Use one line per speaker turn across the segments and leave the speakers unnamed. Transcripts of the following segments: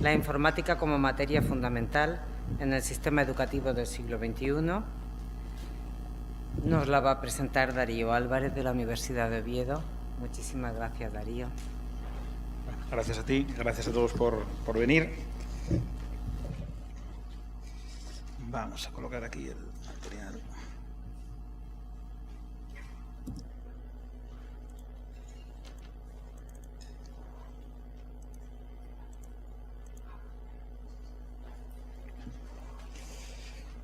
la informática como materia fundamental en el sistema educativo del siglo XXI. Nos la va a presentar Darío Álvarez de la Universidad de Oviedo. Muchísimas gracias, Darío.
Gracias a ti, gracias a todos por venir. Vamos a colocar aquí el material.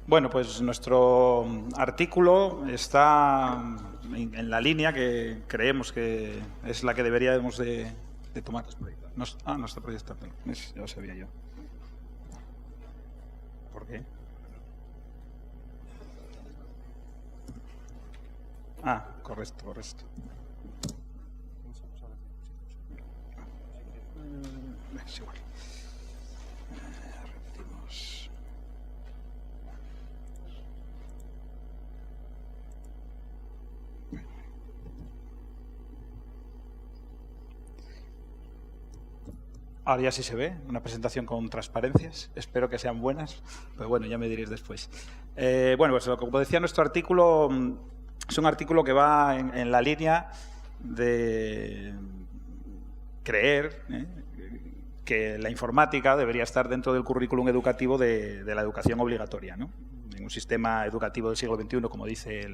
Bueno, pues nuestro artículo está en la línea que creemos que es la que deberíamos de tomar. No está proyectando. Ya lo sabía yo. ¿Por qué? Correcto. Es igual. Repetimos. Ahora ya sí se ve, una presentación con transparencias, espero que sean buenas, pero bueno, ya me diréis después. Bueno, pues como decía, nuestro artículo es un artículo que va en la línea de creer que la informática debería estar dentro del currículum educativo de la educación obligatoria, ¿no? En un sistema educativo del siglo XXI, como dice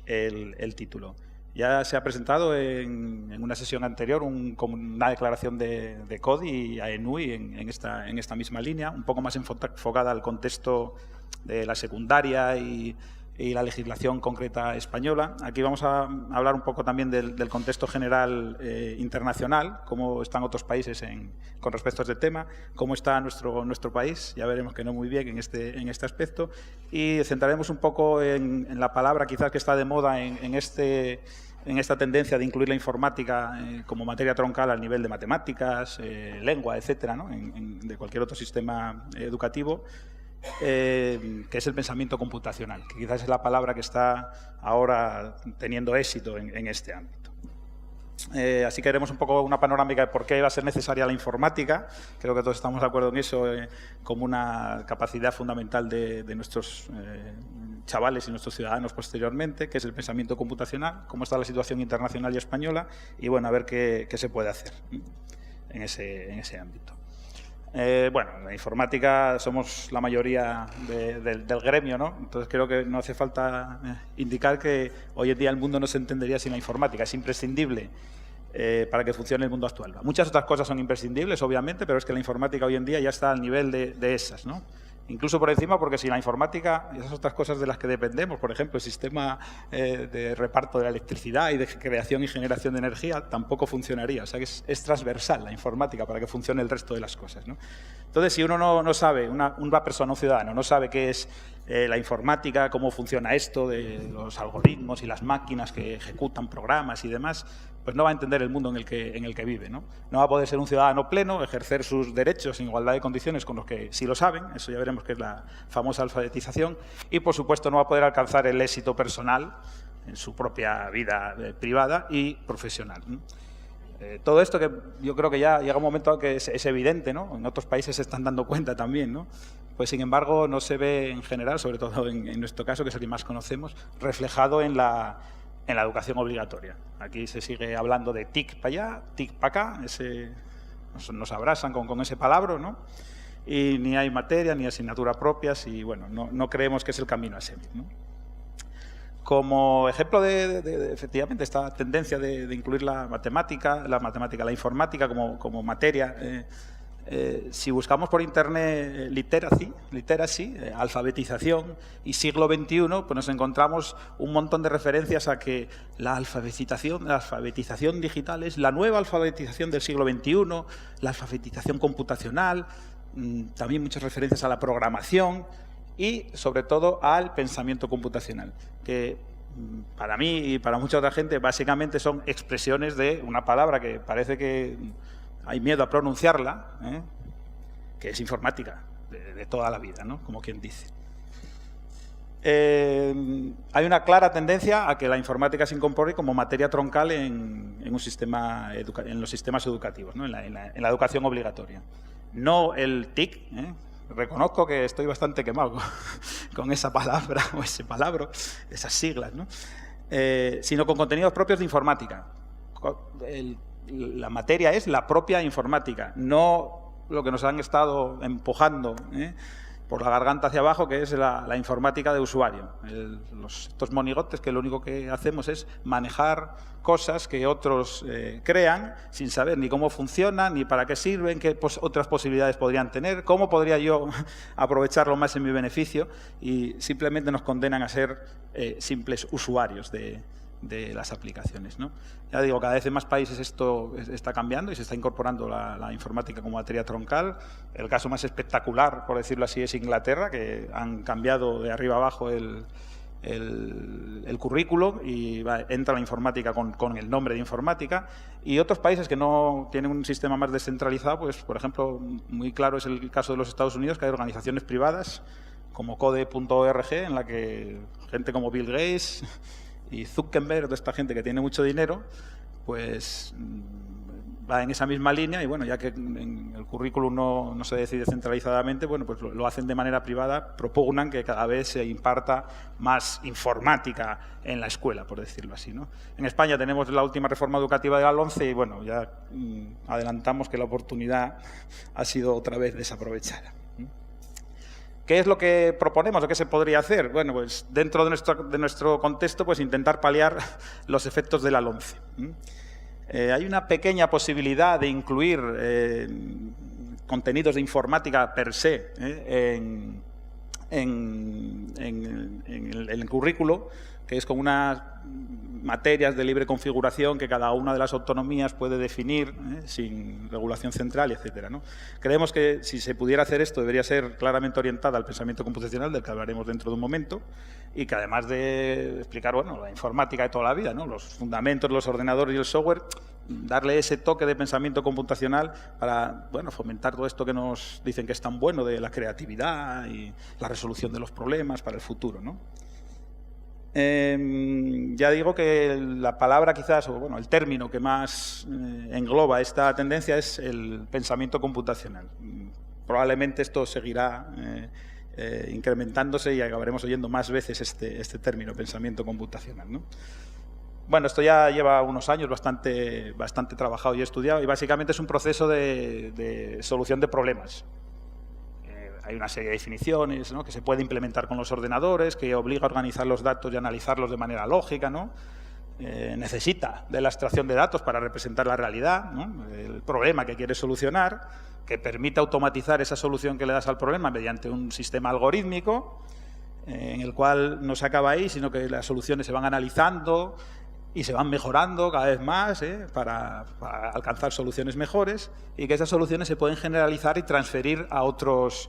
el título. Ya se ha presentado en una sesión anterior una declaración de CODI y AENUI en esta misma línea, un poco más enfocada al contexto de la secundaria y la legislación concreta española. Aquí vamos a hablar un poco también del contexto general internacional, cómo están otros países con respecto a este tema, cómo está nuestro país, ya veremos que no muy bien en este aspecto, y centraremos un poco en la palabra quizás que está de moda en esta tendencia de incluir la informática como materia troncal al nivel de matemáticas, lengua, etcétera, ¿no? De cualquier otro sistema educativo, que es el pensamiento computacional, que quizás es la palabra que está ahora teniendo éxito en este ámbito. Así que haremos un poco una panorámica de por qué va a ser necesaria la informática. Creo que todos estamos de acuerdo en eso, como una capacidad fundamental de nuestros chavales y nuestros ciudadanos posteriormente, que es el pensamiento computacional, cómo está la situación internacional y española, y bueno, a ver qué se puede hacer en ese ámbito. Bueno, la informática somos la mayoría del gremio, ¿no? Entonces creo que no hace falta indicar que hoy en día el mundo no se entendería sin la informática. Es imprescindible para que funcione el mundo actual. Muchas otras cosas son imprescindibles, obviamente, pero es que la informática hoy en día ya está al nivel de esas, ¿no? Incluso por encima, porque sin la informática y esas otras cosas de las que dependemos, por ejemplo, el sistema de reparto de la electricidad y de creación y generación de energía, tampoco funcionaría. O sea que es transversal la informática para que funcione el resto de las cosas, ¿no? Entonces, si uno no sabe, una persona, un ciudadano, no sabe qué es la informática, cómo funciona esto de los algoritmos y las máquinas que ejecutan programas y demás, pues no va a entender el mundo en el que vive, ¿no? No va a poder ser un ciudadano pleno, ejercer sus derechos en igualdad de condiciones con los que sí lo saben, eso ya veremos que es la famosa alfabetización, y por supuesto no va a poder alcanzar el éxito personal en su propia vida privada y profesional, ¿no? Todo esto que yo creo que ya llega un momento que es evidente, ¿no? En otros países se están dando cuenta también, ¿no? Pues sin embargo no se ve en general, sobre todo en nuestro caso, que es el que más conocemos, reflejado en la educación obligatoria. Aquí se sigue hablando de TIC para allá, TIC para acá, nos abrasan con ese palabra, ¿no? Y ni hay materia, ni asignatura propias, y bueno, no creemos que es el camino a seguir, ¿no? Como ejemplo de efectivamente esta tendencia de incluir la informática como materia, si buscamos por internet literacy, alfabetización y siglo XXI, pues nos encontramos un montón de referencias a que la alfabetización digital es la nueva alfabetización del siglo XXI, la alfabetización computacional, también muchas referencias a la programación y, sobre todo, al pensamiento computacional, que para mí y para mucha otra gente básicamente son expresiones de una palabra que parece que hay miedo a pronunciarla, que es informática, de toda la vida, ¿no? Como quien dice. Hay una clara tendencia a que la informática se incorpore como materia troncal en los sistemas educativos, ¿no? en la educación obligatoria. no el TIC, reconozco que estoy bastante quemado con esa palabra o ese palabra, esas siglas, ¿no? Sino con contenidos propios de informática. La materia es la propia informática, no lo que nos han estado empujando por la garganta hacia abajo, que es la informática de usuario. Estos monigotes que lo único que hacemos es manejar cosas que otros crean sin saber ni cómo funcionan, ni para qué sirven, qué otras posibilidades podrían tener, cómo podría yo aprovecharlo más en mi beneficio, y simplemente nos condenan a ser simples usuarios de las aplicaciones, ¿no? Ya digo, cada vez en más países esto está cambiando y se está incorporando la informática como materia troncal. El caso más espectacular, por decirlo así, es Inglaterra, que han cambiado de arriba abajo el currículo y entra la informática con el nombre de informática. Y otros países que no tienen un sistema más descentralizado, pues, por ejemplo, muy claro es el caso de los Estados Unidos, que hay organizaciones privadas como code.org, en la que gente como Bill Gates y Zuckerberg, toda esta gente que tiene mucho dinero, pues va en esa misma línea, y bueno, ya que en el currículum no se decide centralizadamente, bueno, pues lo hacen de manera privada, propugnan que cada vez se imparta más informática en la escuela, por decirlo así, ¿no? En España tenemos la última reforma educativa de la LOMCE y bueno, ya adelantamos que la oportunidad ha sido otra vez desaprovechada. ¿Qué es lo que proponemos o qué se podría hacer? Bueno, pues dentro de nuestro contexto, pues intentar paliar los efectos de la LOMCE. Hay una pequeña posibilidad de incluir contenidos de informática per se en el currículo, que es con unas materias de libre configuración que cada una de las autonomías puede definir sin regulación central, etcétera, ¿no? Creemos que si se pudiera hacer esto debería ser claramente orientada al pensamiento computacional, del que hablaremos dentro de un momento, y que además de explicar, bueno, la informática de toda la vida, ¿no? Los fundamentos, los ordenadores y el software, darle ese toque de pensamiento computacional para, bueno, fomentar todo esto que nos dicen que es tan bueno de la creatividad y la resolución de los problemas para el futuro, ¿no? Ya digo que la palabra quizás, o bueno, el término que más engloba esta tendencia es el pensamiento computacional. Probablemente esto seguirá incrementándose y acabaremos oyendo más veces este término, pensamiento computacional, ¿no? Bueno, esto ya lleva unos años bastante trabajado y estudiado, y básicamente es un proceso de solución de problemas. Hay una serie de definiciones, ¿no?, que se puede implementar con los ordenadores, que obliga a organizar los datos y analizarlos de manera lógica, ¿no? Necesita de la extracción de datos para representar la realidad, ¿no?, el problema que quiere solucionar, que permite automatizar esa solución que le das al problema mediante un sistema algorítmico, en el cual no se acaba ahí, sino que las soluciones se van analizando y se van mejorando cada vez más para alcanzar soluciones mejores, y que esas soluciones se pueden generalizar y transferir a otros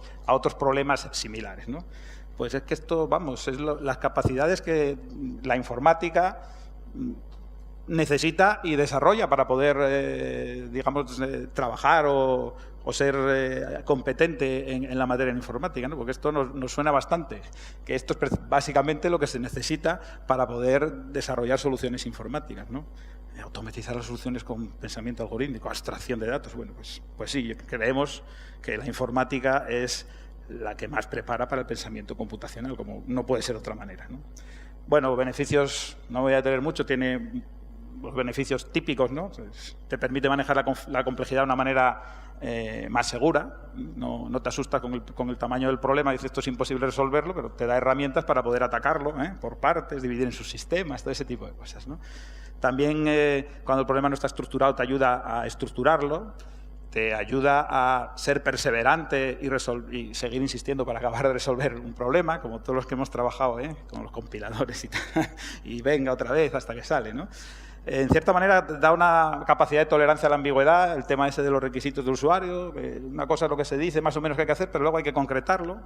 problemas similares, ¿no? Pues es que esto, vamos, es las capacidades que la informática necesita y desarrolla para poder, digamos, trabajar o ser competente en la materia de informática, ¿no? Porque esto nos suena bastante, que esto es básicamente lo que se necesita para poder desarrollar soluciones informáticas, ¿no? Automatizar las soluciones con pensamiento algorítmico, abstracción de datos. Bueno, pues sí, creemos que la informática es la que más prepara para el pensamiento computacional, como no puede ser de otra manera, ¿no? Bueno, beneficios, no voy a tener mucho, tiene los beneficios típicos, ¿no? Pues te permite manejar la complejidad de una manera más segura, no te asustas con el tamaño del problema, dices esto es imposible resolverlo, pero te da herramientas para poder atacarlo por partes, dividir en sus sistemas, todo ese tipo de cosas, ¿no? También cuando el problema no está estructurado te ayuda a estructurarlo, te ayuda a ser perseverante y seguir insistiendo para acabar de resolver un problema, como todos los que hemos trabajado con los compiladores y tal, y venga otra vez hasta que sale, ¿no? En cierta manera da una capacidad de tolerancia a la ambigüedad, el tema ese de los requisitos del usuario, una cosa es lo que se dice más o menos que hay que hacer, pero luego hay que concretarlo.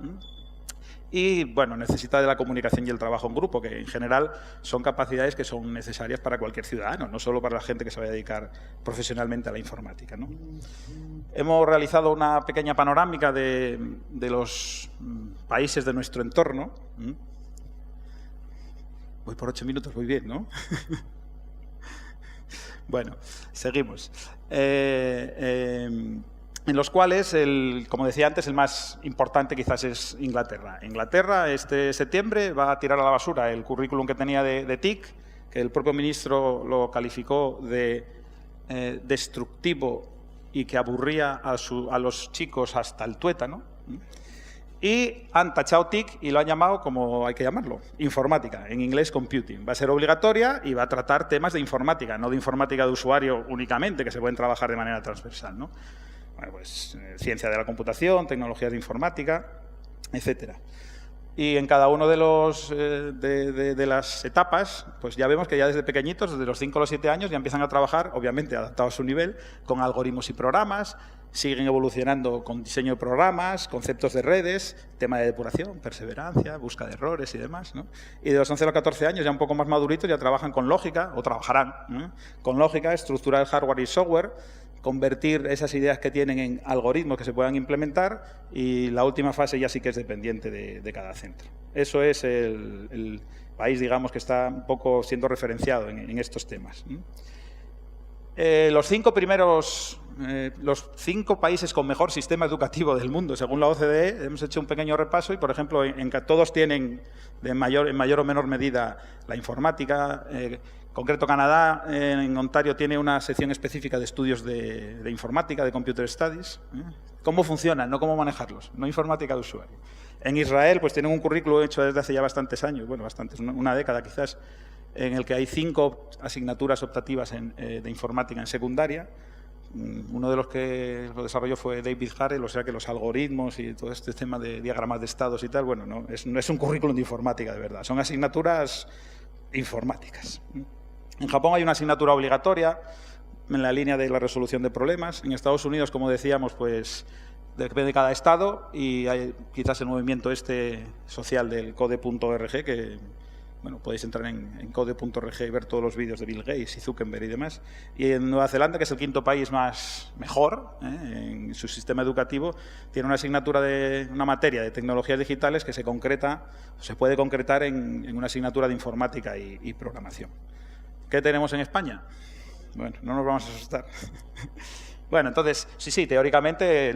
Y bueno, necesita de la comunicación y el trabajo en grupo, que en general son capacidades que son necesarias para cualquier ciudadano, no solo para la gente que se vaya a dedicar profesionalmente a la informática, ¿no? Hemos realizado una pequeña panorámica de los países de nuestro entorno. Voy por 8 minutos, voy bien, ¿no? Bueno, seguimos. en los cuales, como decía antes, el más importante quizás es Inglaterra. Inglaterra este septiembre va a tirar a la basura el currículum que tenía de TIC, que el propio ministro lo calificó de destructivo y que aburría a los chicos hasta el tuétano. Y han tachado TIC y lo han llamado, como hay que llamarlo, informática, en inglés computing. Va a ser obligatoria y va a tratar temas de informática, no de informática de usuario únicamente, que se pueden trabajar de manera transversal, ¿no? Bueno, pues ciencia de la computación, tecnologías de informática, etcétera. Y en cada uno de las etapas, pues ya vemos que ya desde pequeñitos, desde los 5 o los 7 años, ya empiezan a trabajar, obviamente adaptados a su nivel, con algoritmos y programas, siguen evolucionando con diseño de programas, conceptos de redes, tema de depuración, perseverancia, busca de errores y demás, ¿no? Y de los 11 a los 14 años, ya un poco más maduritos, ya trabajan con lógica, o trabajarán, ¿no? Con lógica, estructura del hardware y software, convertir esas ideas que tienen en algoritmos que se puedan implementar, y la última fase ya sí que es dependiente de cada centro. Eso es el país, digamos, que está un poco siendo referenciado en estos temas. Los 5 países con mejor sistema educativo del mundo, según la OCDE, hemos hecho un pequeño repaso y, por ejemplo, todos tienen en mayor o menor medida la informática. En concreto, Canadá, en Ontario, tiene una sección específica de estudios de informática, de Computer Studies. ¿Cómo funcionan? No cómo manejarlos, no informática de usuario. En Israel, pues tienen un currículo hecho desde hace ya bastantes años, bueno, bastantes, una década quizás, en el que hay 5 asignaturas optativas de informática en secundaria. Uno de los que lo desarrolló fue David Harrell, o sea que los algoritmos y todo este tema de diagramas de estados y tal, bueno, no es un currículum de informática de verdad, son asignaturas informáticas. En Japón hay una asignatura obligatoria en la línea de la resolución de problemas. En Estados Unidos, como decíamos, pues depende de cada estado, y hay quizás el movimiento social del code.org, que bueno, podéis entrar en code.org y ver todos los vídeos de Bill Gates y Zuckerberg y demás. Y en Nueva Zelanda, que es el 5º país mejor en su sistema educativo, tiene una asignatura una materia de tecnologías digitales que se puede concretar en una asignatura de informática y programación. ¿Qué tenemos en España? Bueno, no nos vamos a asustar. Bueno, entonces, sí, teóricamente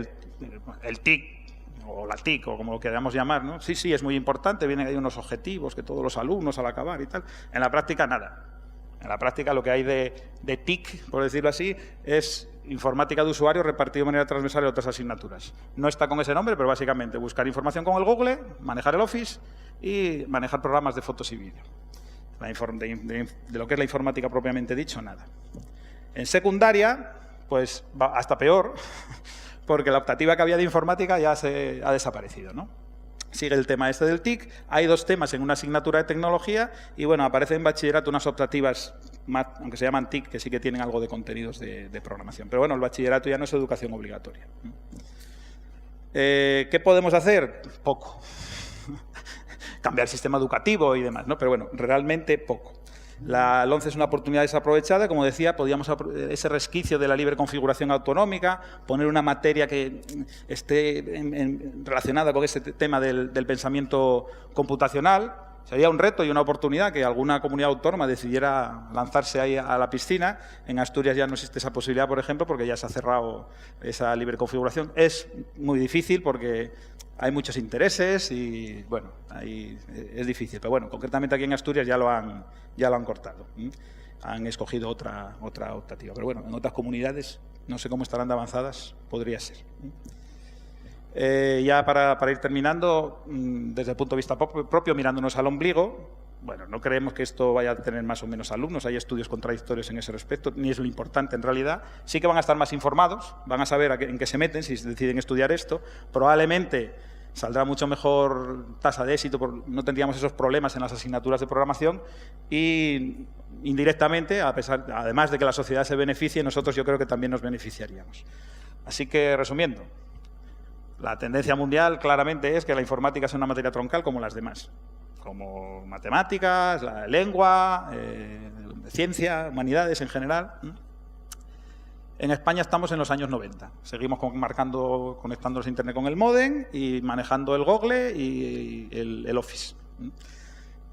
el TIC, o la TIC, o como lo queramos llamar, ¿no? Sí, es muy importante, vienen ahí unos objetivos que todos los alumnos al acabar y tal. En la práctica, nada. En la práctica, lo que hay de TIC, por decirlo así, es informática de usuario repartido de manera transversal en otras asignaturas. No está con ese nombre, pero básicamente buscar información con el Google, manejar el Office y manejar programas de fotos y vídeo. De lo que es la informática propiamente dicho, nada. En secundaria, pues va hasta peor, porque la optativa que había de informática ya se ha desaparecido, ¿no? Sigue el tema del TIC, hay 2 temas en una asignatura de tecnología y, bueno, aparecen en bachillerato unas optativas, aunque se llaman TIC, que sí que tienen algo de contenidos de programación. Pero, bueno, el bachillerato ya no es educación obligatoria. ¿Qué podemos hacer? Poco. Cambiar el sistema educativo y demás, ¿no? Pero, bueno, realmente poco. La LOMCE es una oportunidad desaprovechada. Como decía, podíamos ese resquicio de la libre configuración autonómica, poner una materia que esté relacionada con ese tema del pensamiento computacional. Sería un reto y una oportunidad que alguna comunidad autónoma decidiera lanzarse ahí a la piscina. En Asturias ya no existe esa posibilidad, por ejemplo, porque ya se ha cerrado esa libre configuración. Es muy difícil porque hay muchos intereses y, bueno, ahí es difícil. Pero, bueno, concretamente aquí en Asturias ya lo han cortado. Han escogido otra optativa. Pero, bueno, en otras comunidades, no sé cómo estarán de avanzadas, podría ser. Ya para ir terminando, desde el punto de vista propio, mirándonos al ombligo, bueno, no creemos que esto vaya a tener más o menos alumnos, hay estudios contradictorios en ese respecto, ni es lo importante en realidad. Sí que van a estar más informados, van a saber en qué se meten si deciden estudiar esto, probablemente saldrá mucho mejor tasa de éxito, no tendríamos esos problemas en las asignaturas de programación y indirectamente, además de que la sociedad se beneficie, nosotros yo creo que también nos beneficiaríamos. Así que, resumiendo, la tendencia mundial claramente es que la informática es una materia troncal como las demás, como matemáticas, la lengua, ciencia, humanidades en general. En España estamos en los años 90. Seguimos conectándonos a Internet con el módem y manejando el Google y el Office.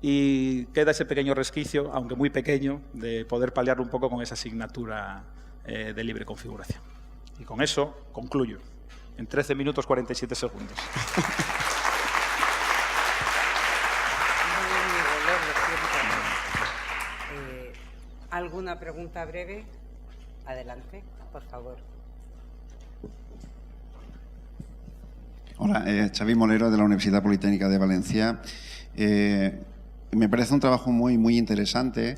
Y queda ese pequeño resquicio, aunque muy pequeño, de poder paliar un poco con esa asignatura de libre configuración. Y con eso concluyo, en 13 minutos 47 segundos.
¿Alguna pregunta breve? Adelante, por favor.
Hola, Xavi Molero, de la Universidad Politécnica de Valencia. Me parece un trabajo muy interesante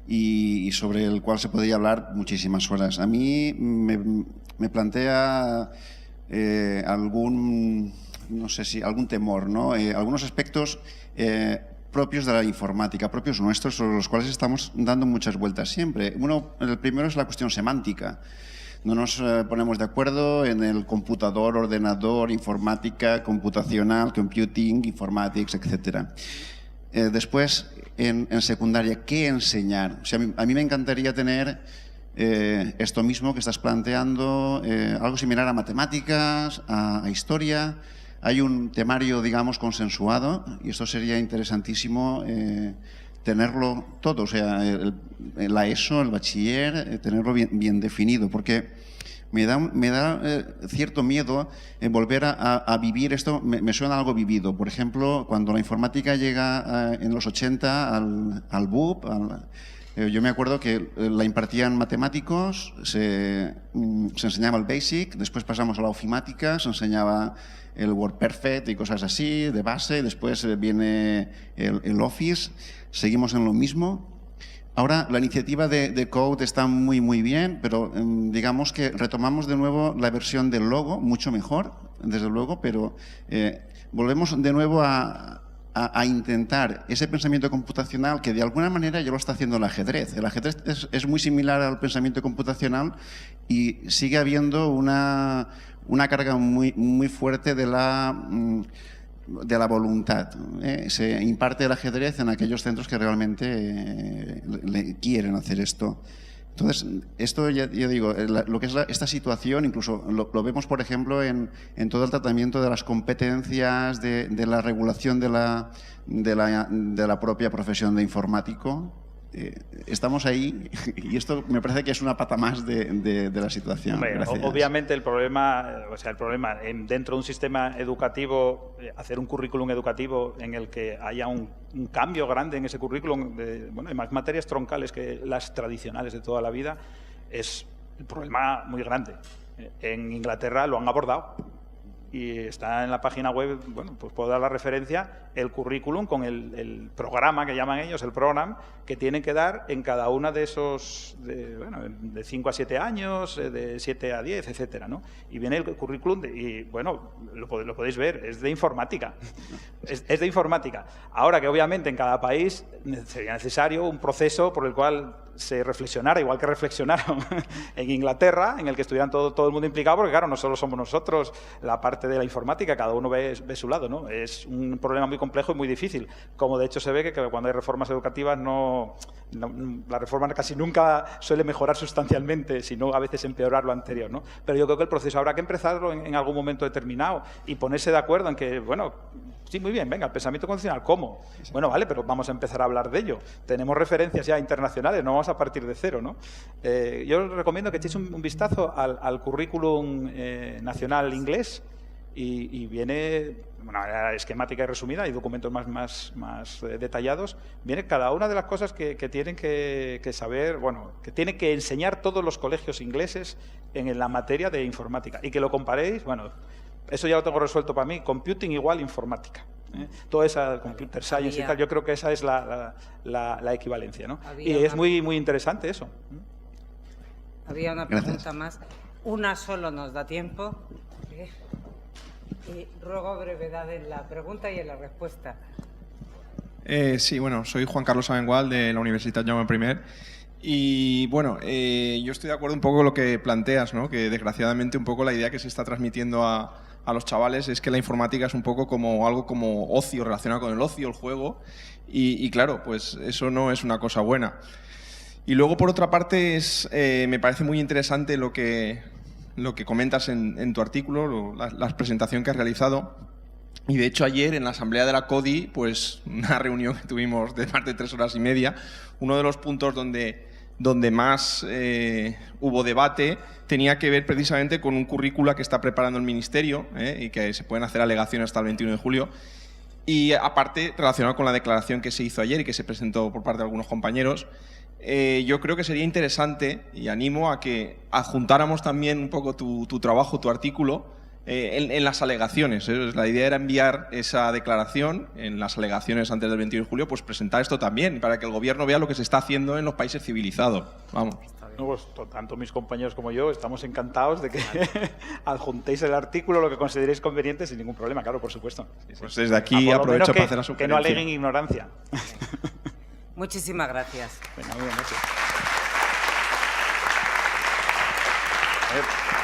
y sobre el cual se podría hablar muchísimas horas. A mí me plantea algún temor, ¿no? Algunos aspectos propios de la informática, propios nuestros, sobre los cuales estamos dando muchas vueltas siempre. El primero es la cuestión semántica. No nos ponemos de acuerdo en el computador, ordenador, informática, computacional, computing, informatics, etc. Después, en secundaria, ¿qué enseñar? O sea, a mí me encantaría tener esto mismo que estás planteando, algo similar a matemáticas, a historia. Hay un temario, digamos, consensuado y esto sería interesantísimo tenerlo todo, o sea, la ESO, el bachiller, tenerlo bien definido, porque me da cierto miedo volver a vivir esto. Me suena algo vivido. Por ejemplo, cuando la informática llega en los 80 al BUP, yo me acuerdo que la impartían matemáticos, se enseñaba el BASIC, después pasamos a la ofimática, se enseñaba el WordPerfect y cosas así, de base, después viene el Office, seguimos en lo mismo. Ahora, la iniciativa de Code está muy bien, pero digamos que retomamos de nuevo la versión del logo, mucho mejor, desde luego, pero volvemos de nuevo a intentar ese pensamiento computacional que de alguna manera ya lo está haciendo el ajedrez. El ajedrez es muy similar al pensamiento computacional y sigue habiendo una carga muy fuerte de la voluntad. Se imparte el ajedrez en aquellos centros que realmente quieren hacer esto. Entonces, esto ya digo, lo que es esta situación, incluso lo vemos, por ejemplo, en todo el tratamiento de las competencias, de la regulación de la propia profesión de informático. Estamos ahí y esto me parece que es una pata más de la situación.
Hombre, obviamente el problema dentro de un sistema educativo, hacer un currículum educativo en el que haya un cambio grande en ese currículum, de más materias troncales que las tradicionales de toda la vida, es un problema muy grande. En Inglaterra lo han abordado y está en la página web, bueno, pues puedo dar la referencia, el currículum con el programa que llaman ellos, el program, que tienen que dar en cada una de esos, de 5 a 7 años, de 7 a 10, etcétera, ¿no? Y viene el currículum y, bueno, lo podéis ver, es de informática. Es de informática. Ahora que obviamente en cada país sería necesario un proceso por el cual se reflexionara, igual que reflexionaron en Inglaterra, en el que estuvieran todo el mundo implicado, porque claro, no solo somos nosotros la parte de la informática, cada uno ve su lado, ¿no? Es un problema muy complejo y muy difícil, como de hecho se ve que cuando hay reformas educativas la reforma casi nunca suele mejorar sustancialmente, sino a veces empeorar lo anterior, ¿no? Pero yo creo que el proceso habrá que empezarlo en algún momento determinado y ponerse de acuerdo en que, bueno, sí, muy bien, venga, el pensamiento condicional, ¿cómo? Bueno, vale, pero vamos a empezar a hablar de ello. Tenemos referencias ya internacionales, no vamos a partir de cero, ¿no? Yo os recomiendo que echéis un vistazo al currículum nacional inglés y viene de manera esquemática y resumida, hay documentos más detallados, viene cada una de las cosas que tienen que saber, bueno, que tienen que enseñar todos los colegios ingleses en la materia de informática y que lo comparéis, bueno, eso ya lo tengo resuelto para mí, computing igual informática. Toda esa computer science y tal, yo creo que esa es la equivalencia, ¿no? Y es muy interesante eso.
Había una pregunta más. Una solo nos da tiempo. Y ruego brevedad en la pregunta y en la respuesta.
Sí, bueno, soy Juan Carlos Abengual de la Universitat Jaume I. Y bueno, yo estoy de acuerdo un poco con lo que planteas, ¿no? Que desgraciadamente un poco la idea que se está transmitiendo a los chavales es que la informática es un poco como algo como ocio, relacionado con el ocio, el juego, y claro, pues eso no es una cosa buena. Y luego, por otra parte, me parece muy interesante lo que comentas en tu artículo, la presentación que has realizado. Y de hecho ayer en la asamblea de la CODI, pues una reunión que tuvimos de más de 3 horas y media, uno de los puntos donde donde más hubo debate tenía que ver precisamente con un currícula que está preparando el Ministerio y que se pueden hacer alegaciones hasta el 21 de julio. Y aparte, relacionado con la declaración que se hizo ayer y que se presentó por parte de algunos compañeros, yo creo que sería interesante, y animo a que adjuntáramos también un poco tu trabajo, tu artículo, en las alegaciones. La idea era enviar esa declaración en las alegaciones antes del 21 de julio, pues presentar esto también, para que el Gobierno vea lo que se está haciendo en los países civilizados. Vamos.
No, pues, tanto mis compañeros como yo estamos encantados de que adjuntéis el artículo, lo que consideréis conveniente, sin ningún problema, claro, por supuesto. Sí, sí.
Pues desde aquí aprovecho para hacer la sugerencia.
Que no aleguen ignorancia.
Muchísimas gracias.
Venga, muy bien, gracias. A ver.